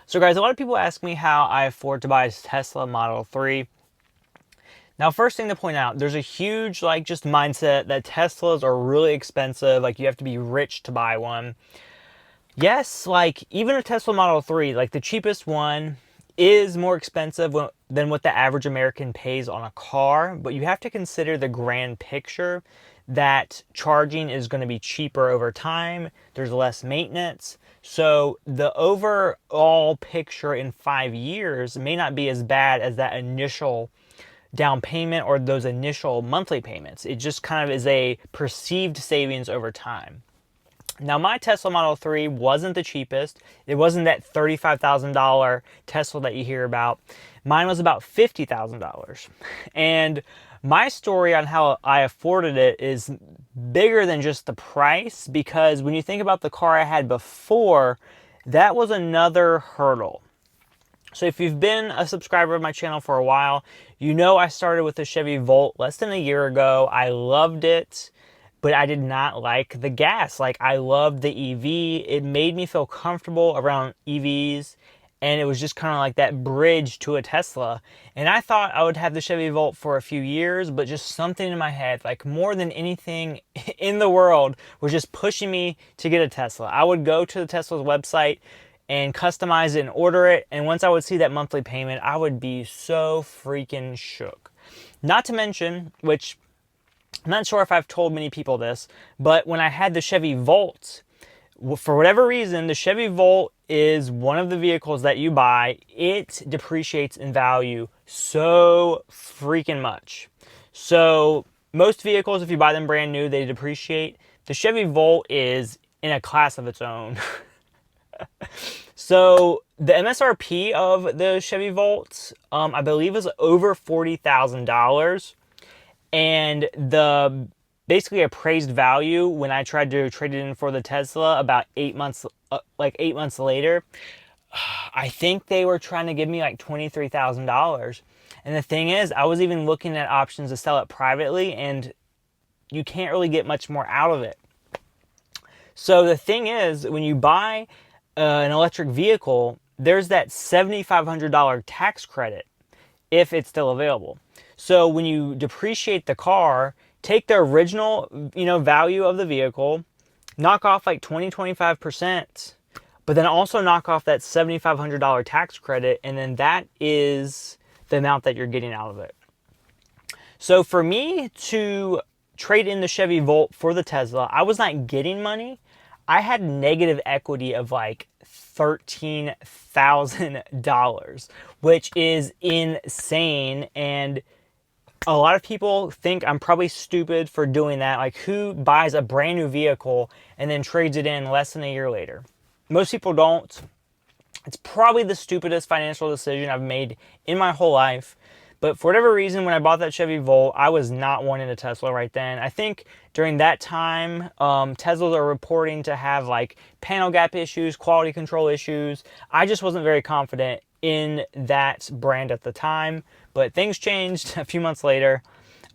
So guys, a lot of people ask me how I afford to buy a Tesla Model 3. Now, first thing to point out, there's a huge just mindset that Teslas are really expensive, like you have to be rich to buy one. Yes, like even a Tesla Model 3, like the cheapest one is more expensive than what the average American pays on a car, but you have to consider the grand picture that charging is going to be cheaper over time. There's less maintenance. So the overall picture in 5 years may not be as bad as that initial down payment or those initial monthly payments. It just kind of is a perceived savings over time. Now, my Tesla Model 3 wasn't the cheapest. It wasn't that $35,000 Tesla that you hear about. Mine was about $50,000. And my story on how I afforded it is bigger than just the price, because when you think about the car I had before, that was another hurdle. So if you've been a subscriber of my channel for a while, you know I started with the Chevy Volt less than a year ago. I loved it, but I did not like the gas. Like, I loved the EV. It made me feel comfortable around EVs, and it was just kind of like that bridge to a Tesla. And I thought I would have the Chevy Volt for a few years, but just something in my head, like more than anything in the world, was just pushing me to get a Tesla. I would go to the Tesla's website and customize it and order it, and once I would see that monthly payment, I would be so freaking shook. Not to mention, which I'm not sure if I've told many people this, but when I had the Chevy Volt, for whatever reason, the Chevy Volt is one of the vehicles that you buy. It depreciates in value so freaking much. So most vehicles, if you buy them brand new, they depreciate. The Chevy Volt is in a class of its own. So the MSRP of the Chevy Volt, I believe, is over $40,000. And the basically appraised value when I tried to trade it in for the Tesla about 8 months, like 8 months later, I think they were trying to give me like $23,000. And the thing is, I was even looking at options to sell it privately, and you can't really get much more out of it. So the thing is, when you buy an electric vehicle, there's that $7,500 tax credit if it's still available. So when you depreciate the car, take the original, value of the vehicle, knock off like 20-25%, but then also knock off that $7,500 tax credit, and then that is the amount that you're getting out of it. So for me to trade in the Chevy Volt for the Tesla, I was not getting money. I had negative equity of like $13,000, which is insane. And a lot of people think I'm probably stupid for doing that. Like, who buys a brand new vehicle and then trades it in less than a year later? Most people don't. It's probably the stupidest financial decision I've made in my whole life. But for whatever reason, when I bought that Chevy Volt, I was not wanting a Tesla right then. I think during that time, Teslas are reporting to have like panel gap issues, quality control issues. I just wasn't very confident in that brand at the time. But things changed a few months later,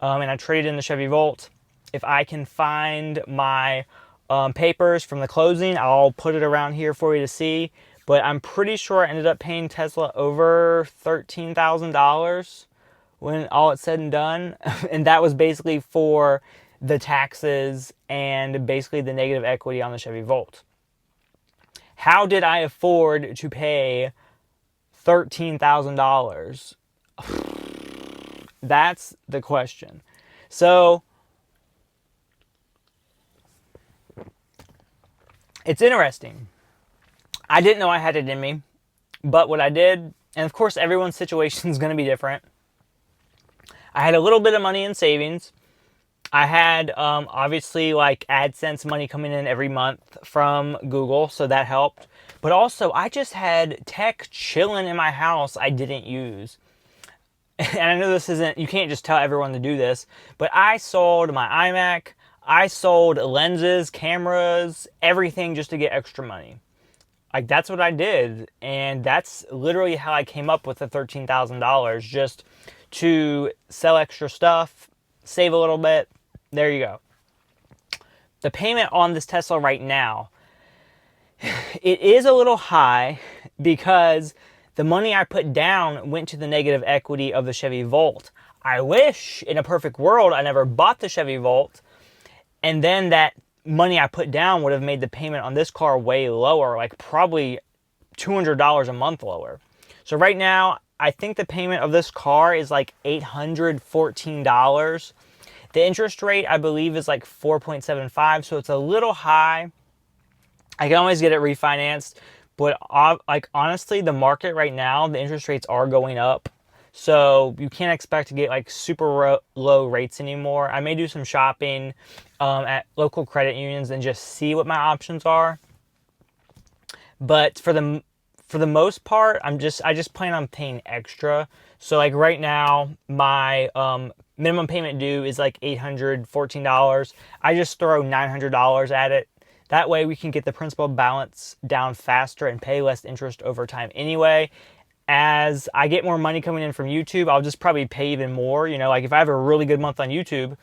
and I traded in the Chevy Volt. If I can find my papers from the closing, I'll put it around here for you to see. But I'm pretty sure I ended up paying Tesla over $13,000 when all it's said and done. And that was basically for the taxes and basically the negative equity on the Chevy Volt. How did I afford to pay $13,000? That's the question. So it's interesting. I didn't know I had it in me, but what I did, and of course everyone's situation is going to be different. I had a little bit of money in savings. I had obviously like AdSense money coming in every month from Google, so that helped. But also I just had tech chilling in my house I didn't use. And I know this isn't, you can't just tell everyone to do this, but I sold my iMac, I sold lenses, cameras, everything just to get extra money. Like, that's what I did, and that's literally how I came up with the $13,000, just to sell extra stuff, save a little bit. There you go. The payment on this Tesla right now, it is a little high. because the money I put down went to the negative equity of the Chevy Volt. I wish in a perfect world I never bought the Chevy Volt, and then that money I put down would have made the payment on this car way lower, like probably $200 a month lower. So right now, I think the payment of this car is like $814. The interest rate, I believe, is like 4.75, so it's a little high. I can always get it refinanced, but like honestly, the market right now, the interest rates are going up. So you can't expect to get like super low rates anymore. I may do some shopping at local credit unions and just see what my options are. But for the most part, I just plan on paying extra. So like right now, my minimum payment due is like $814. I just throw $900 at it. That way we can get the principal balance down faster and pay less interest over time anyway. As I get more money coming in from YouTube, I'll just probably pay even more. You know, like if I have a really good month on YouTube,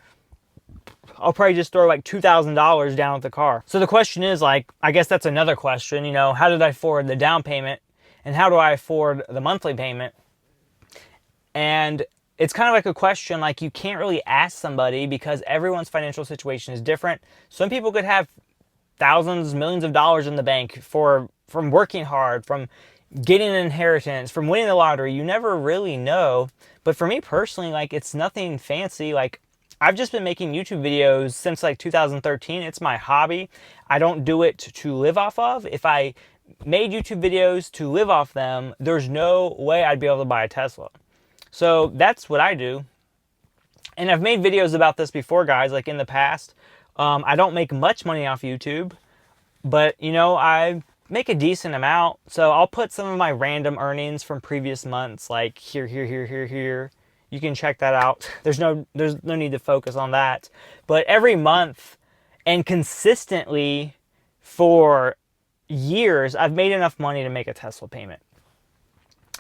I'll probably just throw like $2,000 down at the car. So the question is, like, I guess that's another question, you know, how did I afford the down payment and how do I afford the monthly payment? And it's kind of like a question like you can't really ask somebody because everyone's financial situation is different. Some people could have thousands, millions of dollars in the bank from working hard, from getting an inheritance, from winning the lottery. You never really know. But for me personally, like, it's nothing fancy. Like, I've just been making YouTube videos since like 2013. It's my hobby. I don't do it to live off of. If I made YouTube videos to live off them, there's no way I'd be able to buy a Tesla. So that's what I do. And I've made videos about this before, guys, like in the past. I don't make much money off YouTube, but you know, I make a decent amount. So I'll put some of my random earnings from previous months, like here. You can check that out. There's no need to focus on that. But every month and consistently for years, I've made enough money to make a Tesla payment.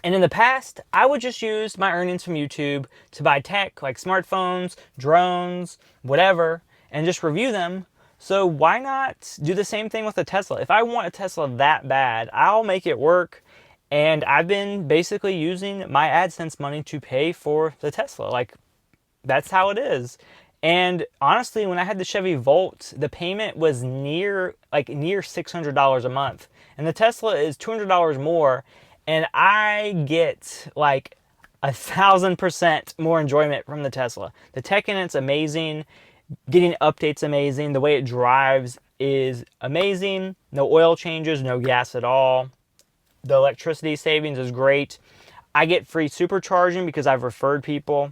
And in the past, I would just use my earnings from YouTube to buy tech like smartphones, drones, whatever, and just review them. So why not do the same thing with a Tesla? If I want a Tesla that bad, I'll make it work. And I've been basically using my AdSense money to pay for the Tesla. Like, that's how it is. And honestly, when I had the Chevy Volt, the payment was near $600 a month. And the Tesla is $200 more. And I get like 1,000% more enjoyment from the Tesla. The tech in it's amazing. Getting updates amazing. The way it drives is amazing. No oil changes, no gas at all. The electricity savings is great. I get free supercharging because I've referred people.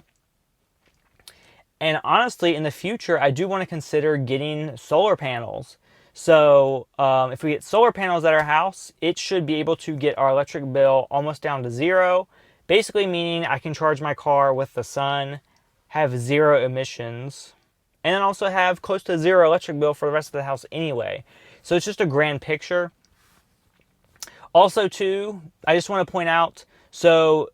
And honestly, in the future, I do want to consider getting solar panels. So if we get solar panels at our house, it should be able to get our electric bill almost down to zero. Basically meaning I can charge my car with the sun, have zero emissions, and then also have close to zero electric bill for the rest of the house anyway. So it's just a grand picture. Also, too, I just want to point out, so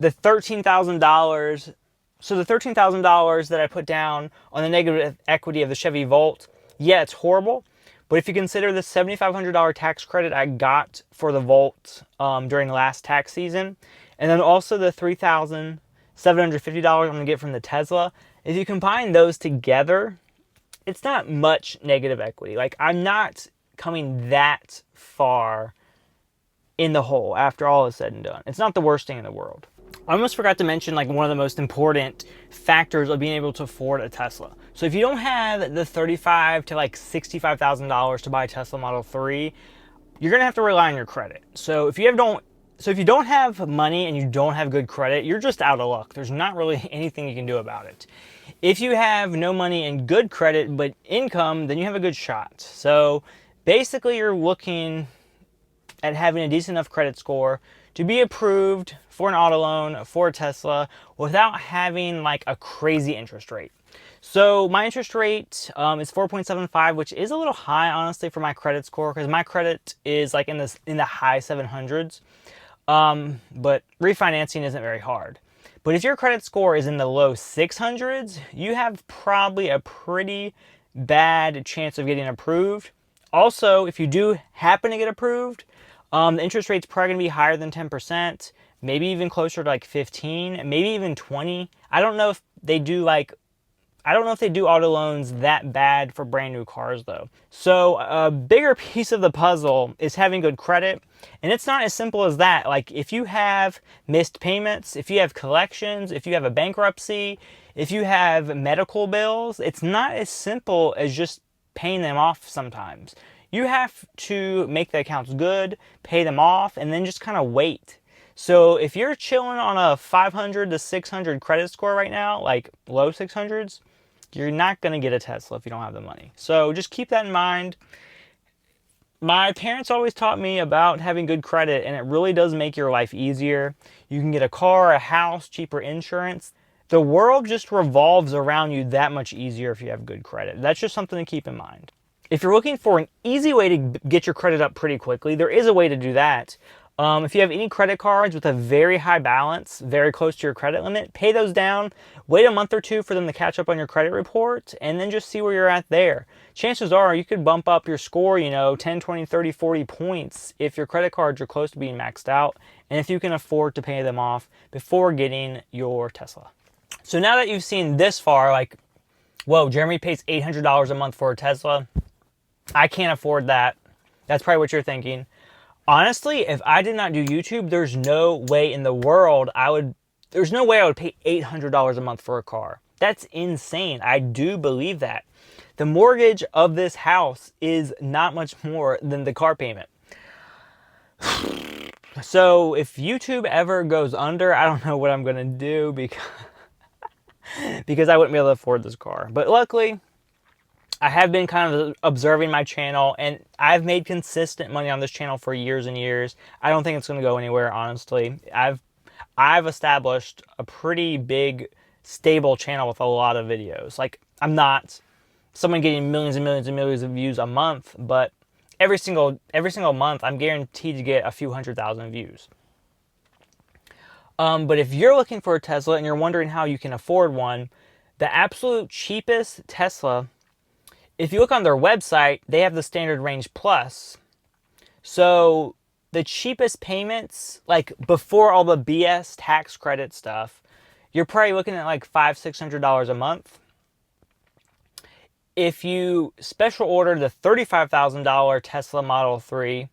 the $13,000 that I put down on the negative equity of the Chevy Volt, yeah, it's horrible. But if you consider the $7,500 tax credit I got for the Volt during last tax season, and then also the $3,750 I'm going to get from the Tesla, if you combine those together, it's not much negative equity. Like, I'm not coming that far in the hole after all is said and done. It's not the worst thing in the world. I almost forgot to mention like one of the most important factors of being able to afford a Tesla. So if you don't have the $35,000 to like $65,000 to buy a Tesla Model 3, you're gonna have to rely on your credit. So if you don't have money and you don't have good credit, you're just out of luck. There's not really anything you can do about it. If you have no money and good credit but income, then you have a good shot. So basically you're looking at having a decent enough credit score to be approved for an auto loan for a Tesla without having like a crazy interest rate. So my interest rate is 4.75, which is a little high, honestly, for my credit score, because my credit is like in the high 700s. But refinancing isn't very hard. But if your credit score is in the low 600s, you have probably a pretty bad chance of getting approved. Also, if you do happen to get approved, The interest rate's probably going to be higher than 10%, maybe even closer to like 15, maybe even 20. I don't know if they do auto loans that bad for brand new cars though. So a bigger piece of the puzzle is having good credit. And it's not as simple as that. Like if you have missed payments, if you have collections, if you have a bankruptcy, if you have medical bills, it's not as simple as just paying them off sometimes. You have to make the accounts good, pay them off, and then just kind of wait. So if you're chilling on a 500 to 600 credit score right now, like low 600s, you're not going to get a Tesla if you don't have the money. So just keep that in mind. My parents always taught me about having good credit, and it really does make your life easier. You can get a car, a house, cheaper insurance. The world just revolves around you that much easier if you have good credit. That's just something to keep in mind. If you're looking for an easy way to get your credit up pretty quickly, there is a way to do that. If you have any credit cards with a very high balance, very close to your credit limit, pay those down, wait a month or two for them to catch up on your credit report, and then just see where you're at there. Chances are you could bump up your score, 10, 20, 30, 40 points if your credit cards are close to being maxed out, and if you can afford to pay them off before getting your Tesla. So now that you've seen this far, like, whoa, Jeremy pays $800 a month for a Tesla. I can't afford that. That's probably what you're thinking. Honestly, if I did not do YouTube, there's no way in the world I would pay $800 a month for a car. That's insane. I do believe that. The mortgage of this house is not much more than the car payment. So if YouTube ever goes under, I don't know what I'm going to do because I wouldn't be able to afford this car. But luckily, I have been kind of observing my channel, and I've made consistent money on this channel for years and years. I don't think it's going to go anywhere, honestly. I've established a pretty big, stable channel with a lot of videos. Like, I'm not someone getting millions and millions and millions of views a month, but every single month, I'm guaranteed to get a few 100,000 views. But if you're looking for a Tesla and you're wondering how you can afford one, the absolute cheapest Tesla, if you look on their website, they have the Standard Range Plus. So the cheapest payments, like before all the BS tax credit stuff, you're probably looking at like $500-600 a month. If you special order the $35,000 Tesla Model 3,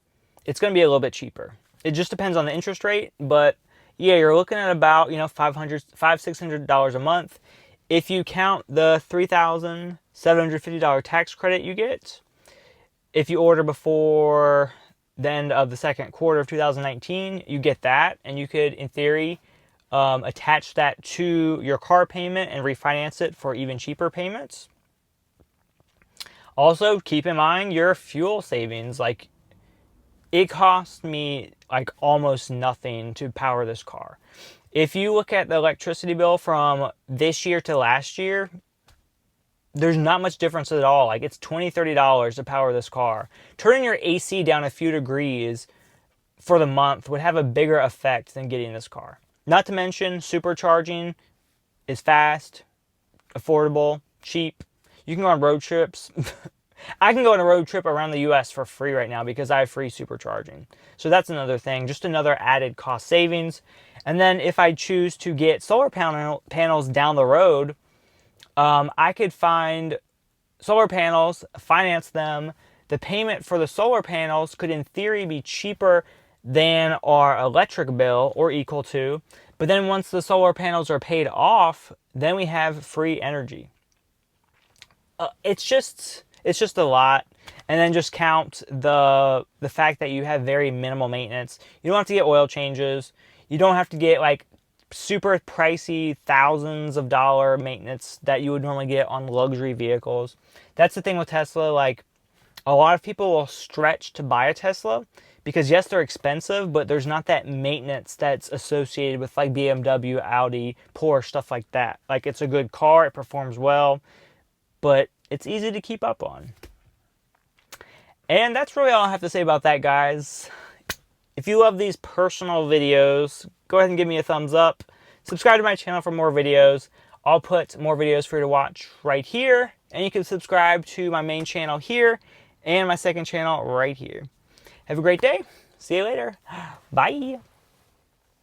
it's going to be a little bit cheaper. It just depends on the interest rate, but yeah, you're looking at about, $500-600 a month. If you count the $3,750 tax credit you get, if you order before the end of the second quarter of 2019, you get that, and you could, in theory, attach that to your car payment and refinance it for even cheaper payments. Also, keep in mind your fuel savings. Like, it cost me like almost nothing to power this car. If you look at the electricity bill from this year to last year, there's not much difference at all. Like, it's $20-30 to power this car. Turning your AC down a few degrees for the month would have a bigger effect than getting this car. Not to mention, supercharging is fast, affordable, cheap. You can go on road trips. I can go on a road trip around the U.S. for free right now because I have free supercharging. So that's another thing, just another added cost savings. And then if I choose to get solar panels down the road, I could find solar panels, finance them. The payment for the solar panels could in theory be cheaper than our electric bill, or equal to. But then once the solar panels are paid off, then we have free energy. It's just a lot. And then just count the fact that you have very minimal maintenance. You don't have to get oil changes. You don't have to get like super pricey thousands of dollar maintenance that you would normally get on luxury vehicles. That's the thing with Tesla. Like, a lot of people will stretch to buy a Tesla because yes, they're expensive, but there's not that maintenance that's associated with like BMW, Audi, Porsche, stuff like that. Like, it's a good car, it performs well, but it's easy to keep up on. And that's really all I have to say about that, guys. If you love these personal videos, go ahead and give me a thumbs up. Subscribe to my channel for more videos. I'll put more videos for you to watch right here. And you can subscribe to my main channel here and my second channel right here. Have a great day. See you later. Bye.